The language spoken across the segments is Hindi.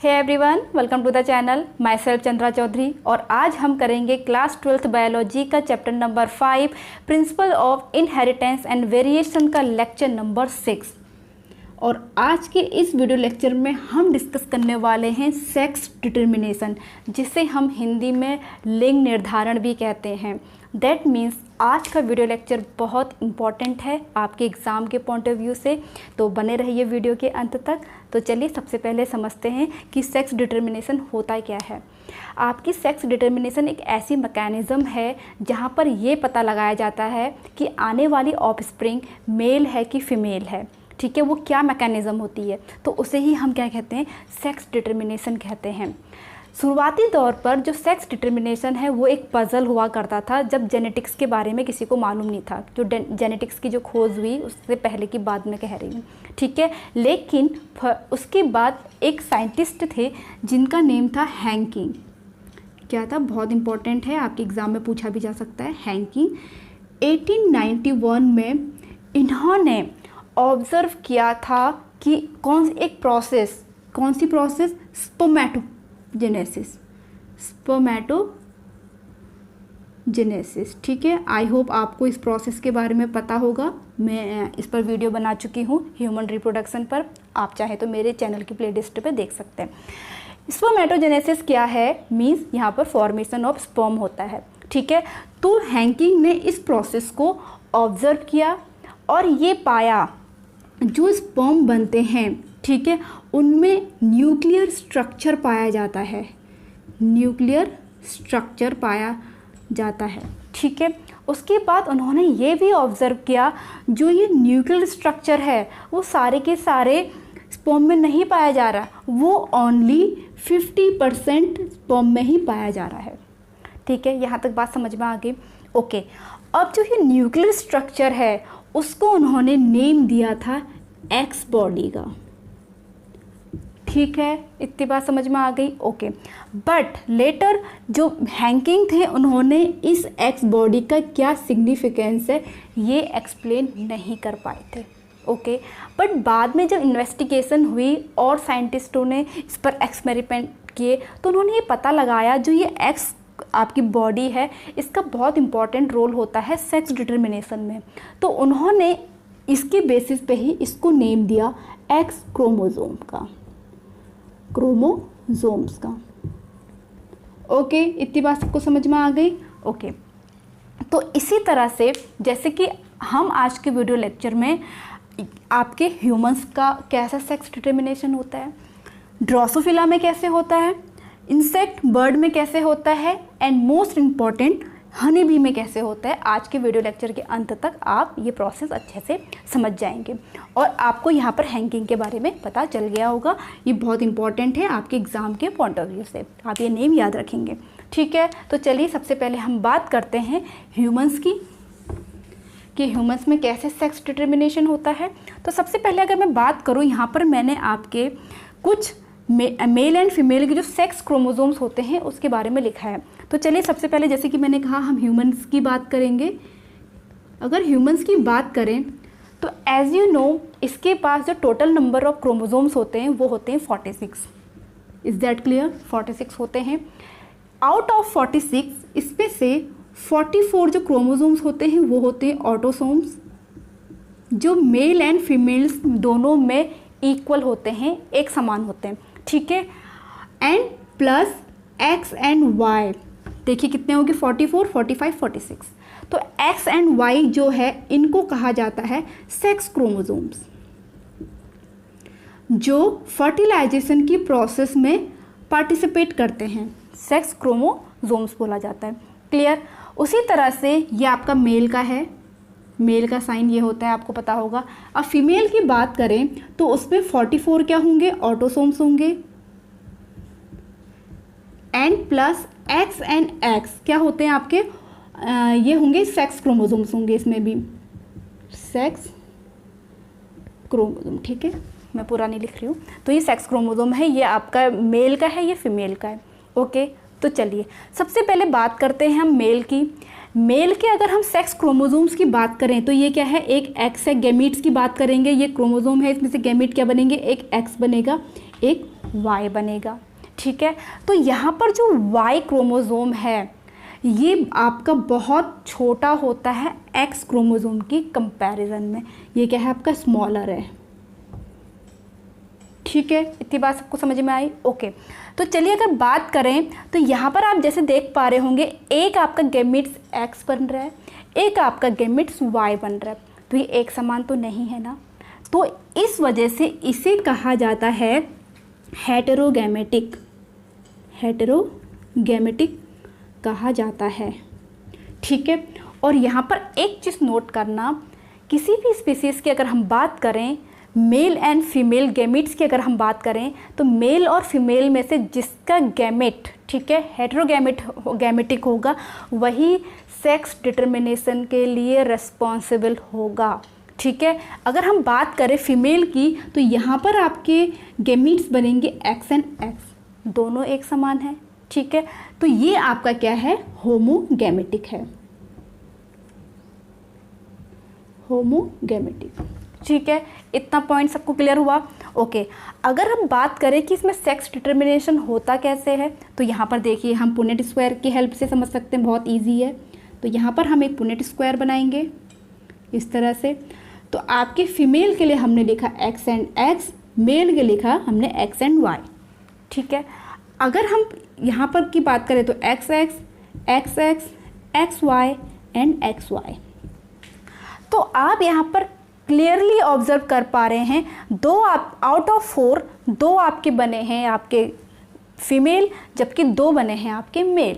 Hey everyone, welcome to the channel. Myself Chandra Chaudhary और आज हम करेंगे क्लास 12th बायोलॉजी का chapter number 5 principle of inheritance and variation का लेक्चर नंबर 6। और आज के इस वीडियो लेक्चर में हम डिस्कस करने वाले हैं सेक्स डिटर्मिनेशन, जिसे हम हिंदी में लिंग निर्धारण भी कहते हैं। दैट मीन्स आज का वीडियो लेक्चर बहुत इम्पॉर्टेंट है आपके एग्ज़ाम के पॉइंट ऑफ व्यू से, तो बने रहिए वीडियो के अंत तक। तो चलिए सबसे पहले समझते हैं कि सेक्स डिटर्मिनेशन होता क्या है। आपकी सेक्स डिटर्मिनेशन एक ऐसी मैकेनिज़्म है जहाँ पर ये पता लगाया जाता है कि आने वाली ऑफस्प्रिंग मेल है कि फीमेल है। ठीक है, वो क्या मैकेनिज़्म होती है, तो उसे ही हम क्या कहते हैं, सेक्स डिटर्मिनेशन कहते हैं। शुरुआती दौर पर जो सेक्स डिटर्मिनेशन है वो एक पज़ल हुआ करता था, जब जेनेटिक्स के बारे में किसी को मालूम नहीं था। जो जेनेटिक्स की जो खोज हुई उससे पहले की बात मैं कह रही हूँ, ठीक है। लेकिन उसके बाद एक साइंटिस्ट थे जिनका नेम था हैंकिंग। क्या था, बहुत इंपॉर्टेंट है, आपके एग्ज़ाम में पूछा भी जा सकता है। हैंकिंग 1891 में इन्होंने ऑब्ज़र्व किया था कि कौन सी प्रोसेस, स्पर्मेटोजेनेसिस। ठीक है, आई होप आपको इस प्रोसेस के बारे में पता होगा। मैं इस पर वीडियो बना चुकी हूँ ह्यूमन रिप्रोडक्शन पर, आप चाहे तो मेरे चैनल की प्लेलिस्ट पे देख सकते हैं। स्पर्मेटोजेनेसिस क्या है, मीन्स यहाँ पर फॉर्मेशन ऑफ स्पर्म होता है। ठीक है, तो हैंकिंग ने इस प्रोसेस को ऑब्जर्व किया और ये पाया जो स्पर्म बनते हैं, ठीक है, उनमें न्यूक्लियर स्ट्रक्चर पाया जाता है। ठीक है, उसके बाद उन्होंने ये भी ऑब्ज़र्व किया जो ये न्यूक्लियर स्ट्रक्चर है वो सारे के सारे स्पर्म में नहीं पाया जा रहा, वो ओनली 50% स्पर्म में ही पाया जा रहा है। ठीक है, यहाँ तक बात समझ में आ गई। ओके, अब जो ये न्यूक्लियर स्ट्रक्चर है उसको उन्होंने नेम दिया था एक्स बॉडी का। ठीक है, इतनी बात समझ में आ गई। ओके, बट लेटर जो हैंकिंग थे उन्होंने इस एक्स बॉडी का क्या सिग्निफिकेंस है ये एक्सप्लेन नहीं कर पाए थे। ओके, बट बाद में जब इन्वेस्टिगेशन हुई और साइंटिस्टों ने इस पर एक्सपेरिमेंट किए तो उन्होंने ये पता लगाया जो ये एक्स आपकी बॉडी है इसका बहुत इंपॉर्टेंट रोल होता है सेक्स डिटर्मिनेशन में। तो उन्होंने इसके बेसिस पे ही इसको नेम दिया एक्स क्रोमोसोम्स का। ओके, इतनी बात सबको समझ में आ गई। ओके, तो इसी तरह से जैसे कि हम आज के वीडियो लेक्चर में आपके ह्यूमंस का कैसा सेक्स डिटर्मिनेशन होता है, ड्रोसोफिला में कैसे होता है, इंसेक्ट बर्ड में कैसे होता है, and most important honey bee में कैसे होता है, आज के वीडियो लेक्चर के अंत तक आप ये प्रोसेस अच्छे से समझ जाएंगे। और आपको यहाँ पर हैंकिंग के बारे में पता चल गया होगा, ये बहुत इंपॉर्टेंट है आपके एग्ज़ाम के पॉइंट ऑफ व्यू से, आप ये नेम याद रखेंगे। ठीक है, तो चलिए सबसे पहले हम बात करते हैं ह्यूमंस की, कि ह्यूमंस में कैसे सेक्स डिटर्मिनेशन होता है। तो सबसे पहले अगर मैं बात करूँ, यहाँ पर मैंने आपके कुछ मेल एंड फीमेल के जो सेक्स क्रोमोसोम्स होते हैं उसके बारे में लिखा है। तो चलिए सबसे पहले, जैसे कि मैंने कहा, हम ह्यूमंस की बात करेंगे। अगर ह्यूमंस की बात करें तो एज यू नो इसके पास जो टोटल नंबर ऑफ क्रोमोसोम्स होते हैं वो होते हैं 46। Is that clear? 46 होते हैं। आउट ऑफ 46 इसमें से 44 जो क्रोमोसोम्स होते हैं वो होते हैं ऑटोसोम्स, जो मेल एंड फीमेल्स दोनों में इक्वल होते हैं, एक समान होते हैं। ठीक है, and plus X and Y, देखिए कितने होंगे, 44, 45, 46। तो एक्स एंड वाई जो है इनको कहा जाता है सेक्स क्रोमोसोम्स, जो फर्टिलाइजेशन की प्रोसेस में पार्टिसिपेट करते हैं, सेक्स क्रोमोसोम्स बोला जाता है। क्लियर? उसी तरह से ये आपका मेल का है, मेल का साइन ये होता है, आपको पता होगा। अब फीमेल की बात करें तो उसमें 44 क्या होंगे, ऑटोसोम्स होंगे, and plus X and x क्या होते हैं आपके, ये होंगे सेक्स क्रोमोसोम्स होंगे, इसमें भी सेक्स क्रोमोसोम। ठीक है, मैं पूरा नहीं लिख रही हूँ। तो ये सेक्स क्रोमोसोम है, ये आपका मेल का है, ये फीमेल का है। ओके, तो चलिए सबसे पहले बात करते हैं हम मेल की। मेल के अगर हम सेक्स क्रोमोसोम्स की बात करें तो ये क्या है, एक एक्स है। गैमीट्स की बात करेंगे, ये क्रोमोसोम है, इसमें से गैमीट क्या बनेंगे, एक एक्स बनेगा, एक वाई बनेगा। ठीक है, तो यहाँ पर जो वाई क्रोमोज़ोम है ये आपका बहुत छोटा होता है एक्स क्रोमोज़ोम की कंपैरिजन में। ये क्या है, आपका स्मॉलर है। ठीक है, इतनी बात सबको समझ में आई? ओके, तो चलिए अगर बात करें तो यहाँ पर आप जैसे देख पा रहे होंगे, एक आपका गैमेट्स एक्स बन रहा है, एक आपका गैमेट्स वाई बन रहा है, तो ये एक समान तो नहीं है ना। तो इस वजह से इसे कहा जाता है हेटेरोगैमेटिक, हेटेरोगैमेटिक कहा जाता है। ठीक है, और यहाँ पर एक चीज़ नोट करना, किसी भी स्पीसीज़ की अगर हम बात करें, मेल एंड फीमेल गैमेट्स की अगर हम बात करें, तो मेल और फीमेल में से जिसका गैमेट, ठीक है, हेटेरोगैमेटिक होगा, वही सेक्स डिटर्मिनेशन के लिए रिस्पॉन्सिबल होगा। ठीक है, अगर हम बात करें फीमेल की, तो यहाँ पर आपके गैमेट्स बनेंगे एक्स एंड एक्स, दोनों एक समान है। ठीक है, तो ये आपका क्या है, होमोगैमेटिक है, होमोगैमेटिक। ठीक है, इतना पॉइंट सबको क्लियर हुआ? ओके, अगर हम बात करें कि इसमें सेक्स डिटर्मिनेशन होता कैसे है, तो यहाँ पर देखिए हम पुनेट स्क्वायर की हेल्प से समझ सकते हैं, बहुत इजी है। तो यहाँ पर हम एक पुनेट स्क्वायर बनाएंगे इस तरह से। तो आपके फीमेल के लिए हमने लिखा एक्स एंड एक्स, मेल के लिखा हमने एक्स एंड वाई। ठीक है, अगर हम यहाँ पर की बात करें तो X X, X X, X Y and X Y. तो आप यहाँ पर क्लियरली ऑब्जर्व कर पा रहे हैं, दो आप आउट ऑफ 4 दो आपके बने हैं आपके फीमेल, जबकि 2 बने हैं आपके मेल।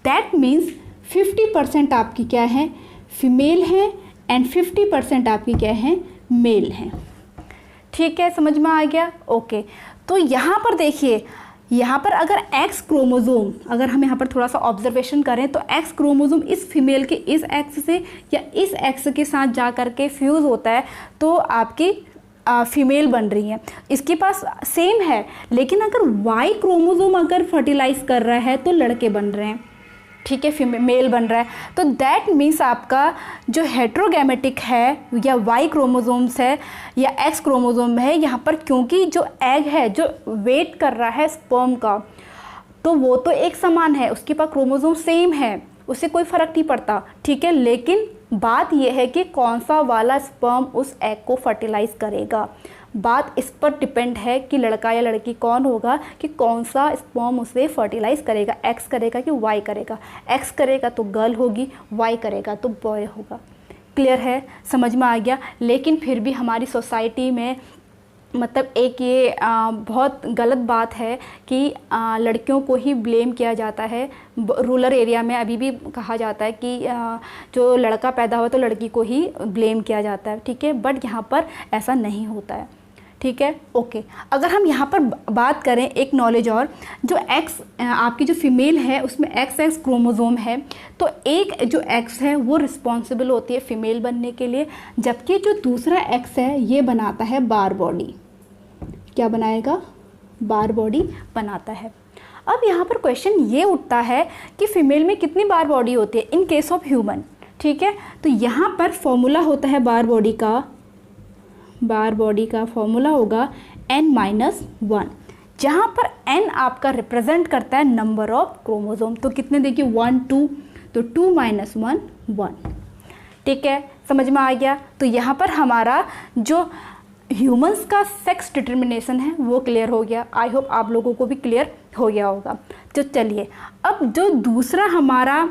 दैट मीन्स 50% आपकी क्या है, फीमेल हैं एंड 50% आपकी क्या है, मेल हैं। ठीक है, समझ में आ गया? ओके, तो यहाँ पर देखिए, यहाँ पर अगर एक्स क्रोमोज़ोम, अगर हम यहाँ पर थोड़ा सा ऑब्जर्वेशन करें तो एक्स क्रोमोज़ोम इस फीमेल के इस एक्स से या इस एक्स के साथ जा कर के फ्यूज़ होता है, तो आपकी फीमेल बन रही है, इसके पास सेम है। लेकिन अगर वाई क्रोमोज़ोम अगर फर्टिलाइज कर रहा है तो लड़के बन रहे हैं। ठीक है, मेल बन रहा है, तो दैट मीन्स आपका जो हेट्रोगैमेटिक है या वाई क्रोमोजोम्स है या एक्स क्रोमोजोम है, यहाँ पर क्योंकि जो एग है जो वेट कर रहा है स्पर्म का, तो वो तो एक समान है, उसके पास क्रोमोजोम सेम है, उससे कोई फ़र्क नहीं पड़ता। ठीक है, लेकिन बात यह है कि कौन सा वाला स्पर्म उस एग को फर्टिलाइज करेगा। बात इस पर डिपेंड है कि लड़का या लड़की कौन होगा, कि कौन सा स्पर्म उसे फर्टिलाइज करेगा, एक्स करेगा कि वाई करेगा। एक्स करेगा तो गर्ल होगी, वाई करेगा तो बॉय होगा। क्लियर है, समझ में आ गया? लेकिन फिर भी हमारी सोसाइटी में मतलब एक ये बहुत गलत बात है कि लड़कियों को ही ब्लेम किया जाता है। रूरल एरिया में अभी भी कहा जाता है कि जो लड़का पैदा हुआ तो लड़की को ही ब्लेम किया जाता है। ठीक है, बट यहाँ पर ऐसा नहीं होता है। ठीक है, ओके। अगर हम यहाँ पर बात करें एक नॉलेज और, जो एक्स आपकी जो फीमेल है उसमें एक्स क्रोमोज़ोम है, तो एक जो एक्स है वो रिस्पॉन्सिबल होती है फीमेल बनने के लिए, जबकि जो दूसरा एक्स है ये बनाता है बार बॉडी। क्या बनाएगा? बार बॉडी बनाता है। अब यहाँ पर क्वेश्चन ये उठता है कि फीमेल में कितनी बार बॉडी होती है इन केस ऑफ ह्यूमन। ठीक है, तो यहाँ पर फॉर्मूला होता है बार बॉडी का फॉर्मूला होगा n-1, जहाँ पर n आपका रिप्रेजेंट करता है नंबर ऑफ क्रोमोजोम। तो कितने देखिए 1 2, तो 2 - 1 1। ठीक है, समझ में आ गया? तो यहाँ पर हमारा जो ह्यूमंस का सेक्स डिटर्मिनेशन है वो क्लियर हो गया। आई होप आप लोगों को भी क्लियर हो गया होगा। तो चलिए, अब जो दूसरा हमारा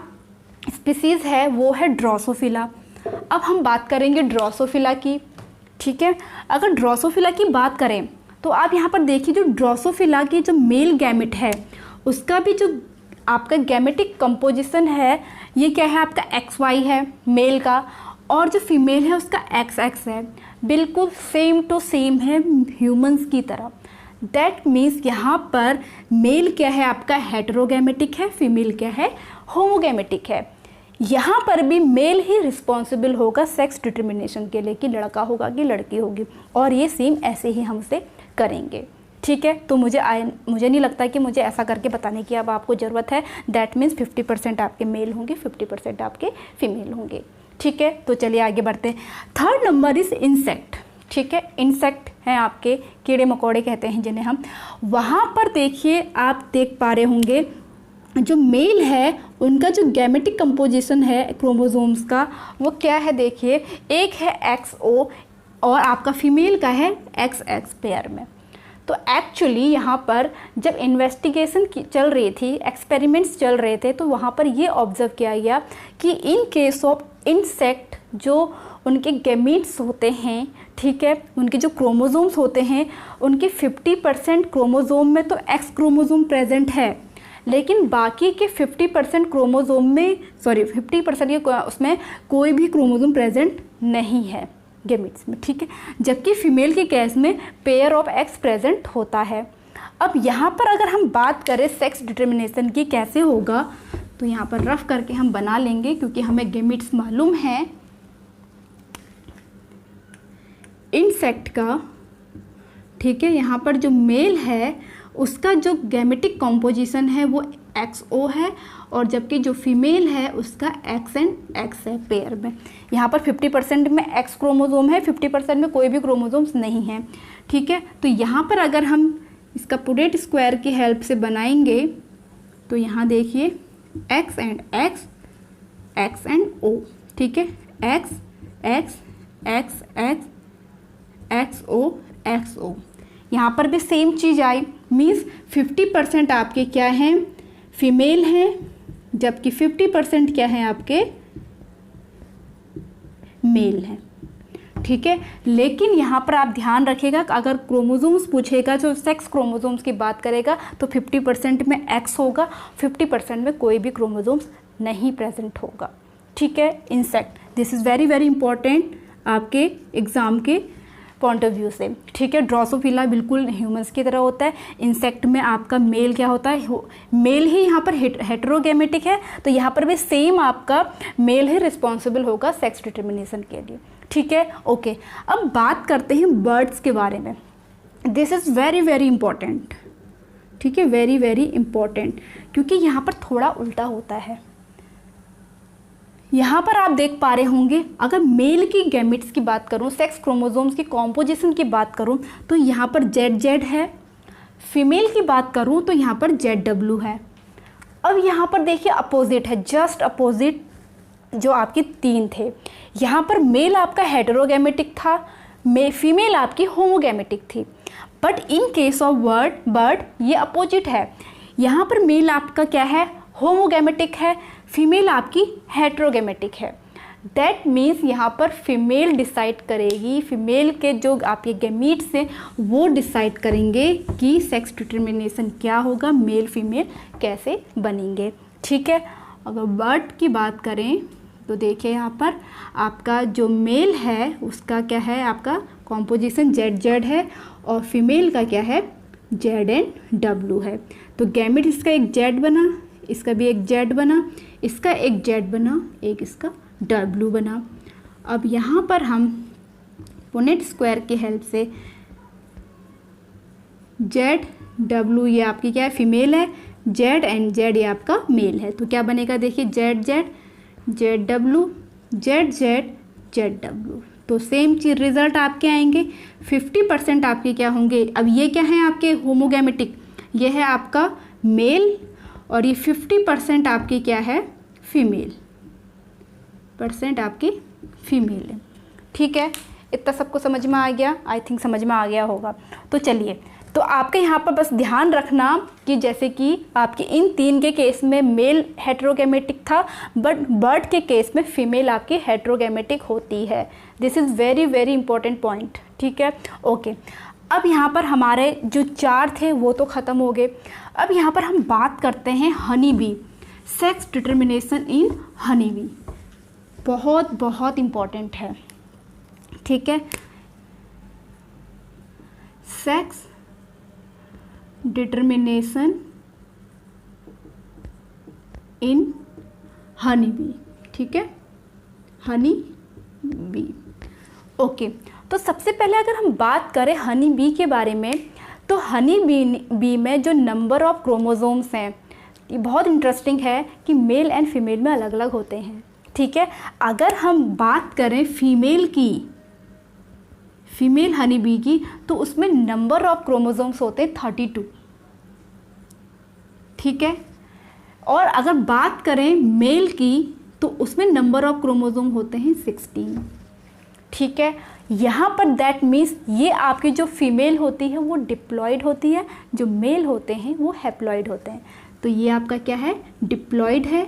स्पीसीज़ है वो है ड्रोसोफिला। अब हम बात करेंगे ड्रोसोफिला की। ठीक है, अगर ड्रोसोफिला की बात करें तो आप यहाँ पर देखिए, जो ड्रोसोफिला की जो मेल गैमेट है उसका भी जो आपका गैमेटिक कंपोजिशन है ये क्या है, आपका XY है मेल का, और जो फीमेल है उसका XX है। बिल्कुल सेम टू सेम है ह्यूमंस की तरह। दैट मीन्स यहाँ पर मेल क्या है आपका हेटेरोगैमेटिक है, फीमेल क्या है होमोगैमेटिक है। यहाँ पर भी मेल ही रिस्पॉन्सिबल होगा सेक्स डिटर्मिनेशन के लिए कि लड़का होगा कि लड़की होगी, और ये सेम ऐसे ही हम उसे करेंगे। ठीक है, तो मुझे नहीं लगता कि मुझे ऐसा करके बताने की अब आपको ज़रूरत है। दैट मीन्स 50% आपके मेल होंगे, 50% आपके फीमेल होंगे। ठीक है, तो चलिए आगे बढ़ते हैं। Third number is insect. ठीक है, इंसेक्ट हैं आपके, कीड़े मकोड़े कहते हैं जिन्हें हम, वहाँ पर देखिए आप देख पा रहे होंगे जो मेल है उनका जो गैमेटिक कंपोजिशन है क्रोमोसोम्स का वो क्या है, देखिए एक है XO और आपका फीमेल का है XX पेयर में। तो एक्चुअली यहाँ पर जब इन्वेस्टिगेशन चल रही थी, एक्सपेरिमेंट्स चल रहे थे, तो वहाँ पर ये ऑब्जर्व किया गया कि इन केस ऑफ इंसेक्ट जो उनके गैमीट्स होते हैं, ठीक है, उनके जो क्रोमोसोम्स होते हैं उनके 50% क्रोमोसोम में तो X क्रोमोसोम प्रेजेंट है, लेकिन बाकी के 50% क्रोमोसोम में 50% के उसमें कोई भी क्रोमोसोम प्रेजेंट नहीं है गैमीट्स में, ठीक है, जबकि फीमेल के केस में पेयर ऑफ एक्स प्रेजेंट होता है। अब यहाँ पर अगर हम बात करें सेक्स डिटर्मिनेशन की कैसे होगा, तो यहाँ पर रफ करके हम बना लेंगे क्योंकि हमें गैमीट्स मालूम है इंसेक्ट का, ठीक है। यहाँ पर जो मेल है उसका जो गैमेटिक कॉम्पोजिशन है वो XO है और जबकि जो फीमेल है उसका X एंड X है पेयर में। यहाँ पर 50% में X क्रोमोसोम है, 50% में कोई भी क्रोमोसोम्स नहीं है, ठीक है। तो यहाँ पर अगर हम इसका पुडेट स्क्वायर की हेल्प से बनाएंगे तो यहाँ देखिए X and X, X and O, ठीक है, X X X X XO XO। यहाँ पर भी सेम चीज़ आई, मीन्स 50% आपके क्या हैं, फीमेल हैं, जबकि 50% क्या हैं आपके मेल हैं, ठीक है। लेकिन यहाँ पर आप ध्यान रखिएगा अगर क्रोमोसोम्स पूछेगा, जो सेक्स क्रोमोसोम्स की बात करेगा तो 50% में X होगा, 50% में कोई भी क्रोमोसोम्स नहीं प्रेजेंट होगा, ठीक है। Insect, this is very very important आपके एग्ज़ाम के पॉइंट ऑफ व्यू से, ठीक है। ड्रोसोफिला बिल्कुल ह्यूमंस की तरह होता है, इंसेक्ट में आपका मेल क्या होता है, मेल ही यहाँ पर हेटेरोगैमेटिक है, तो यहाँ पर भी सेम आपका मेल ही रिस्पॉन्सिबल होगा सेक्स डिटर्मिनेशन के लिए, ठीक है। ओके, अब बात करते हैं बर्ड्स के बारे में। This is very very important, ठीक है, वेरी वेरी इंपॉर्टेंट, क्योंकि यहाँ पर थोड़ा उल्टा होता है। यहाँ पर आप देख पा रहे होंगे अगर मेल की गैमेट्स की बात करूँ, सेक्स क्रोमोसोम्स की कॉम्पोजिशन की बात करूँ तो यहाँ पर ZZ है, फीमेल की बात करूँ तो यहाँ पर ZW है। अब यहाँ पर देखिए अपोजिट है, जस्ट अपोजिट जो आपके 3 थे। यहाँ पर मेल आपका हेटेरोगैमेटिक था, फीमेल आपकी होमोगैमेटिक थी, but in case of bird ये अपोजिट है। यहाँ पर मेल आपका क्या है, होमोगैमेटिक है, फीमेल आपकी हेटेरोगैमेटिक है। दैट मीन्स यहाँ पर फीमेल डिसाइड करेगी, फीमेल के जो आपके गैमीट्स हैं वो डिसाइड करेंगे कि सेक्स डिटर्मिनेशन क्या होगा, मेल फीमेल कैसे बनेंगे, ठीक है। अगर बर्ड की बात करें तो देखिए यहाँ पर आपका जो मेल है उसका क्या है, आपका कॉम्पोजिशन ZZ है और फीमेल का क्या है, Z एंड W है। तो गैमेट इसका एक Z बना, इसका भी एक Z बना, इसका एक Z बना, एक इसका W बना। अब यहाँ पर हम पुनेट स्क्वायर की हेल्प से ZW ये आपकी क्या है, फीमेल है, Z एंड Z ये आपका मेल है। तो क्या बनेगा देखिए ZZ ZW ZZ ZW। तो सेम चीज रिजल्ट आपके आएंगे। 50% आपके क्या होंगे, अब ये क्या है आपके होमोगैमेटिक, ये है आपका मेल और ये 50% आपकी क्या है, फीमेल परसेंट आपकी फीमेल है, ठीक है। इतना सबको समझ में आ गया, आई थिंक समझ में आ गया होगा। तो चलिए, तो आपके यहाँ पर बस ध्यान रखना कि जैसे कि आपके इन 3 के केस में मेल हेटेरोगैमेटिक था, बट बर्ड के केस में फीमेल आपकी हेटेरोगैमेटिक होती है। This is very very important point, ठीक है। ओके, अब यहाँ पर हमारे जो 4 थे वो तो ख़त्म हो गए। अब यहाँ पर हम बात करते हैं honey bee, sex determination in honey bee, बहुत बहुत इम्पॉर्टेंट है, ठीक है। Sex determination in honey bee, ठीक है, हनी बी। ओके, तो सबसे पहले अगर हम बात करें हनी बी के बारे में, तो हनी बी में जो नंबर ऑफ क्रोमोसोम्स हैं ये बहुत इंटरेस्टिंग है कि मेल एंड फीमेल में अलग अलग होते हैं, ठीक है। अगर हम बात करें फीमेल की, फीमेल हनी बी की, तो उसमें नंबर ऑफ क्रोमोसोम्स होते हैं 32, ठीक है। और अगर बात करें मेल की तो उसमें नंबर ऑफ क्रोमोसोम होते हैं 16, ठीक है। यहाँ पर दैट मीन्स ये आपकी जो फीमेल होती है वो डिप्लॉयड होती है, जो मेल होते हैं वो हैप्लॉयड होते हैं। तो ये आपका क्या है, डिप्लॉयड है,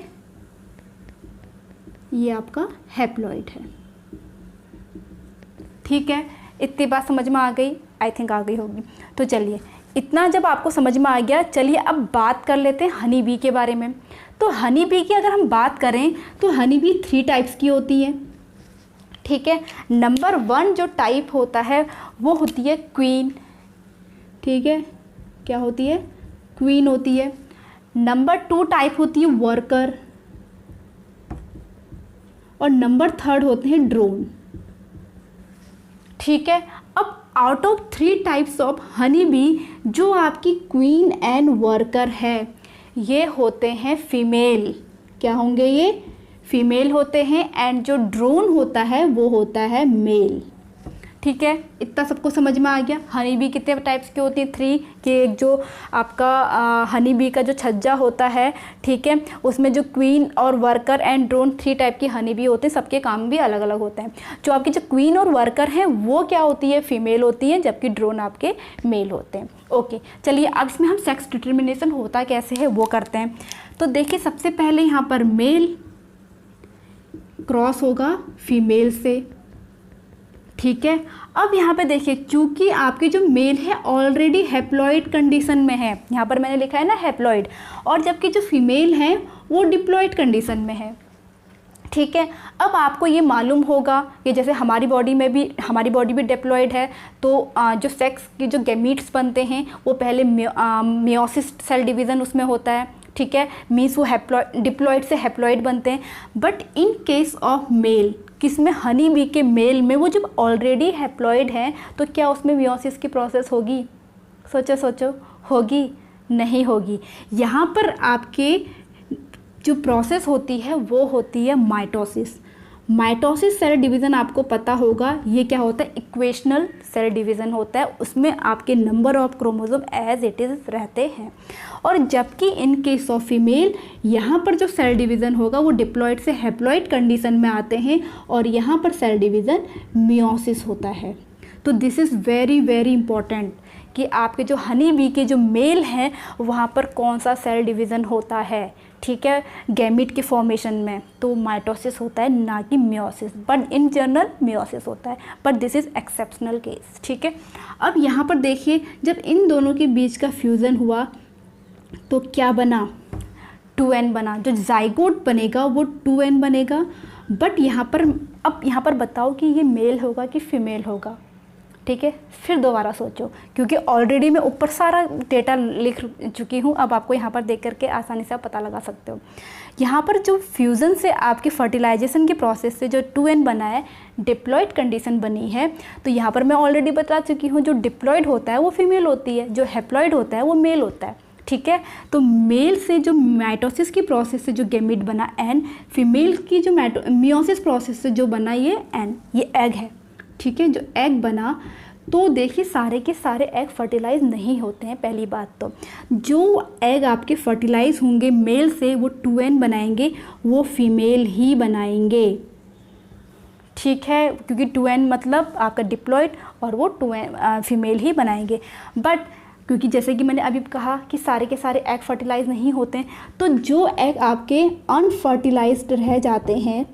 ये आपका हैप्लॉयड है, ठीक है। इतनी बात समझ में आ गई, आई थिंक आ गई होगी। तो चलिए, इतना जब आपको समझ में आ गया, चलिए अब बात कर लेते हैं हनी बी के बारे में। तो हनी बी की अगर हम बात करें तो हनी बी 3 टाइप्स की होती है, ठीक है। नंबर 1 जो टाइप होता है वो होती है क्वीन, ठीक है, क्या होती है, क्वीन होती है। नंबर 2 टाइप होती है वर्कर, और नंबर 3 होते हैं ड्रोन, ठीक है। अब out of 3 types of honey bee जो आपकी क्वीन एंड वर्कर है ये होते हैं फीमेल, क्या होंगे ये, फीमेल होते हैं। एंड जो ड्रोन होता है वो होता है मेल, ठीक है। इतना सबको समझ में आ गया। हनी बी कितने टाइप्स की होती है, 3 कि एक जो आपका हनी बी का जो छज्जा होता है, ठीक है, उसमें जो क्वीन और वर्कर एंड ड्रोन 3 टाइप की हनी बी होते हैं, सबके काम भी अलग अलग होते हैं। जो आपकी जो क्वीन और वर्कर हैं वो क्या होती है, फीमेल होती है, जबकि ड्रोन आपके मेल होते हैं। ओके, चलिए अब इसमें हम सेक्स डिटर्मिनेशन होता कैसे है वो करते हैं। तो देखिए, सबसे पहले यहाँ पर मेल क्रॉस होगा फीमेल से, ठीक है। अब यहाँ पे देखिए, चूंकि आपके जो मेल है ऑलरेडी हैप्लॉइड कंडीशन में है, यहाँ पर मैंने लिखा है ना हैप्लॉइड, और जबकि जो फीमेल है वो डिप्लॉइड कंडीशन में है, ठीक है। अब आपको ये मालूम होगा कि जैसे हमारी बॉडी भी डिप्लॉइड है, तो जो सेक्स के जो गैमीट्स बनते हैं वो पहले मियोसिस सेल डिवीज़न उसमें होता है, ठीक है, मीन्स वो डिप्लॉइड से हैप्लॉइड बनते हैं। But in case of male, किसमें, हनी बी के मेल में, वो जब ऑलरेडी हैप्लॉइड हैं तो क्या उसमें मियोसिस की प्रोसेस होगी, सोचो होगी, नहीं होगी। यहाँ पर आपके जो प्रोसेस होती है वो होती है माइटोसिस। माइटोसिस सेल डिवीज़न आपको पता होगा, ये क्या होता है, इक्वेशनल सेल डिवीज़न होता है, उसमें आपके number of chromosome as it is रहते हैं। और जबकि इन केस ऑफ फीमेल, यहाँ पर जो सेल डिवीज़न होगा वो डिप्लॉइड से हैप्लॉइड कंडीशन में आते हैं, और यहाँ पर सेल डिवीज़न मियोसिस होता है। तो this is very very important कि आपके जो हनी बी के जो मेल हैं वहाँ पर कौन सा सेल डिवीज़न होता है, ठीक है, गैमीट के फॉर्मेशन में तो माइटोसिस होता है, ना कि meiosis. But in general meiosis होता है, but this is exceptional case, ठीक है। अब यहाँ पर देखिए, जब इन दोनों के बीच का फ्यूज़न हुआ तो क्या बना, 2n बना। जो जाइगोट बनेगा वो 2n बनेगा। बट यहाँ पर बताओ कि ये मेल होगा कि फीमेल होगा, ठीक है। फिर दोबारा सोचो, क्योंकि ऑलरेडी मैं ऊपर सारा डेटा लिख चुकी हूँ, अब आपको यहाँ पर देख करके आसानी से आप पता लगा सकते हो। यहाँ पर जो फ्यूज़न से आपके फर्टिलाइजेशन के प्रोसेस से जो 2n बना है, डिप्लॉइड कंडीशन बनी है, तो यहाँ पर मैं ऑलरेडी बता चुकी हूँ, जो डिप्लॉइड होता है वो फीमेल होती है, जो हैप्लॉइड होता है वो मेल होता है, ठीक है। तो मेल से जो माइटोसिस की प्रोसेस से जो गैमीट बना n, फीमेल की जो मियोसिस प्रोसेस से जो बना ये n, ये एग है, ठीक है। जो एग बना, तो देखिए सारे के सारे एग फर्टिलाइज नहीं होते हैं। पहली बात तो जो एग आपके फर्टिलाइज होंगे मेल से वो 2n बनाएंगे, वो फीमेल ही बनाएंगे, ठीक है, क्योंकि 2n मतलब आपका डिप्लॉइड और वो 2n फीमेल ही बनाएंगे। बट क्योंकि जैसे कि मैंने अभी कहा कि सारे के सारे एग फर्टिलाइज नहीं होते हैं, तो जो एग आपके अनफर्टिलाइज्ड रह जाते हैं,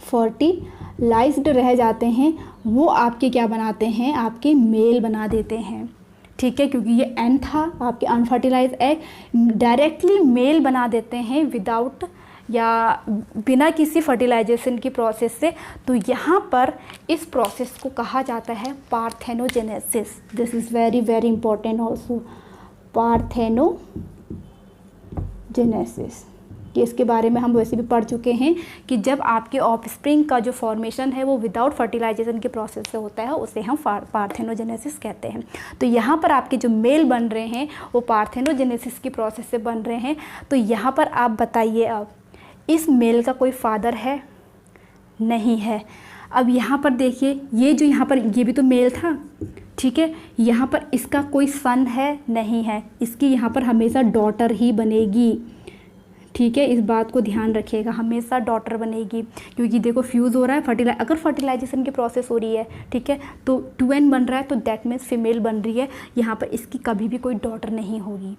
फर्टिलाइज्ड रह जाते हैं, वो आपके क्या बनाते हैं, आपके मेल बना देते हैं, ठीक है। क्योंकि ये n था आपके अनफर्टिलाइज एग, डायरेक्टली मेल बना देते हैं विदाउट या बिना किसी फर्टिलाइजेशन की प्रोसेस से। तो यहाँ पर इस प्रोसेस को कहा जाता है parthenogenesis. This is very very important also, parthenogenesis, कि इसके बारे में हम वैसे भी पढ़ चुके हैं कि जब आपके ऑफस्प्रिंग का जो फॉर्मेशन है वो विदाउट फर्टिलाइजेशन के प्रोसेस से होता है, उसे हम पार्थेनोजेनेसिस कहते हैं। तो यहाँ पर आपके जो मेल बन रहे हैं वो पार्थेनोजेनेसिस की प्रोसेस से बन रहे हैं। तो यहाँ पर आप बताइए, अब इस मेल का कोई फादर है, नहीं है। अब यहाँ पर देखिए, ये जो यहाँ पर ये भी तो मेल था, ठीक है। यहाँ पर इसका कोई सन है नहीं है, इसकी यहाँ पर हमेशा डॉटर ही बनेगी, ठीक है। इस बात को ध्यान रखिएगा, हमेशा डॉटर बनेगी, क्योंकि देखो फ्यूज़ हो रहा है, अगर फर्टिलाइजेशन की प्रोसेस हो रही है, ठीक है, तो 2n बन रहा है, तो दैट मीन्स फीमेल बन रही है। यहाँ पर इसकी कभी भी कोई डॉटर नहीं होगी,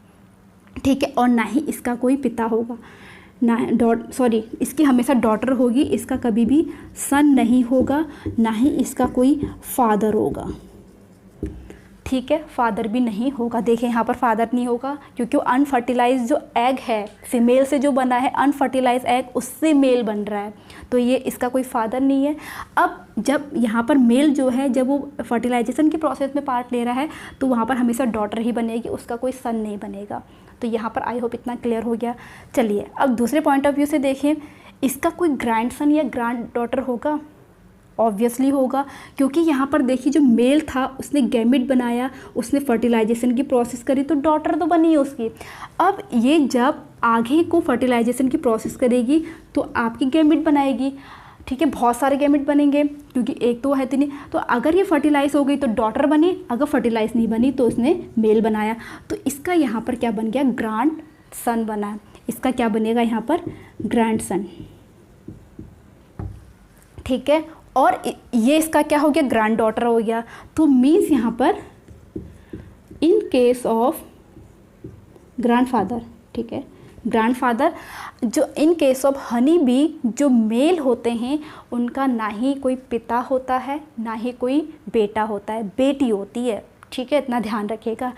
ठीक है, और ना ही इसका कोई पिता होगा, इसकी हमेशा डॉटर होगी, इसका कभी भी सन नहीं होगा, ना ही इसका कोई फादर होगा, ठीक है, फादर भी नहीं होगा। देखें यहाँ पर फादर नहीं होगा, क्योंकि वो अनफर्टिलाइज जो एग है, फीमेल से जो बना है अनफर्टिलाइज एग, उससे मेल बन रहा है, तो ये इसका कोई फादर नहीं है। अब जब यहाँ पर मेल जो है, जब वो फर्टिलाइजेशन की प्रोसेस में पार्ट ले रहा है, तो वहाँ पर हमेशा डॉटर ही बनेगी, उसका कोई सन नहीं बनेगा। तो यहाँ पर आई होप इतना क्लियर हो गया। चलिए अब दूसरे पॉइंट ऑफ व्यू से देखें, इसका कोई ग्रैंड सन या ग्रैंड डॉटर होगा? ऑब्वियसली होगा, क्योंकि यहाँ पर देखिए जो मेल था उसने गैमेट बनाया, उसने फर्टिलाइजेशन की प्रोसेस करी, तो डॉटर तो बनी है उसकी। अब ये जब आगे को फर्टिलाइजेशन की प्रोसेस करेगी तो आपकी गैमेट बनाएगी, ठीक है, बहुत सारे गैमेट बनेंगे, क्योंकि एक तो है नहीं। तो अगर ये फर्टिलाइज हो गई तो डॉटर बनी, अगर फर्टिलाइज नहीं बनी तो उसने मेल बनाया, तो इसका यहाँ पर क्या बन गया? ग्रैंड सन बना। इसका क्या बनेगा यहाँ पर? ग्रैंड सन, ठीक है। और ये इसका क्या हो गया? ग्रैंड डॉटर हो गया। तो मीन्स यहाँ पर इन केस ऑफ ग्रैंडफादर, ठीक है, ग्रैंडफादर, जो in case of honey bee जो मेल होते हैं उनका ना ही कोई पिता होता है, ना ही कोई बेटा होता है, बेटी होती है, ठीक है, इतना ध्यान रखिएगा।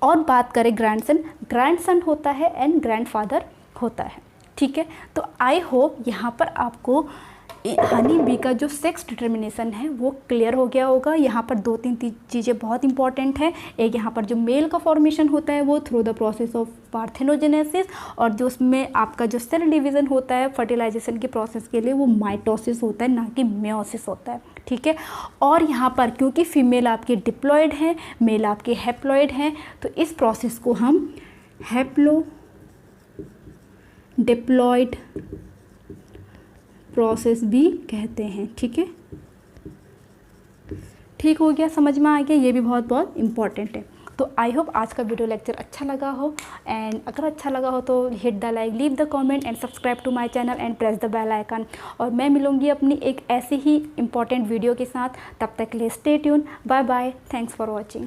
और बात करें ग्रैंडसन होता है एंड ग्रैंडफादर होता है, ठीक है। तो आई होप यहाँ पर आपको हनी बी का जो सेक्स डिटर्मिनेशन है वो क्लियर हो गया होगा। यहाँ पर 2-3 चीज़ें बहुत इंपॉर्टेंट हैं। एक, यहाँ पर जो मेल का फॉर्मेशन होता है वो through the process of parthenogenesis, और जो उसमें आपका जो सेल डिवीज़न होता है फर्टिलाइजेशन की प्रोसेस के लिए वो माइटोसिस होता है, ना कि मेयोसिस होता है, ठीक है। और यहाँ पर क्योंकि फीमेल आपके डिप्लॉयड हैं, मेल आपके हैप्लॉयड हैं, तो इस प्रोसेस को हम हैप्लो डिप्लॉयड प्रोसेस भी कहते हैं, ठीक है। ठीक हो गया, समझ में आ गया, ये भी बहुत इंपॉर्टेंट है। तो आई होप आज का वीडियो लेक्चर अच्छा लगा हो, एंड अगर अच्छा लगा हो तो hit the like, leave the comment and subscribe to my channel and press the bell icon. और मैं मिलूंगी अपनी एक ऐसी ही इंपॉर्टेंट वीडियो के साथ, तब तक के लिए stay tune, bye bye, thanks for watching.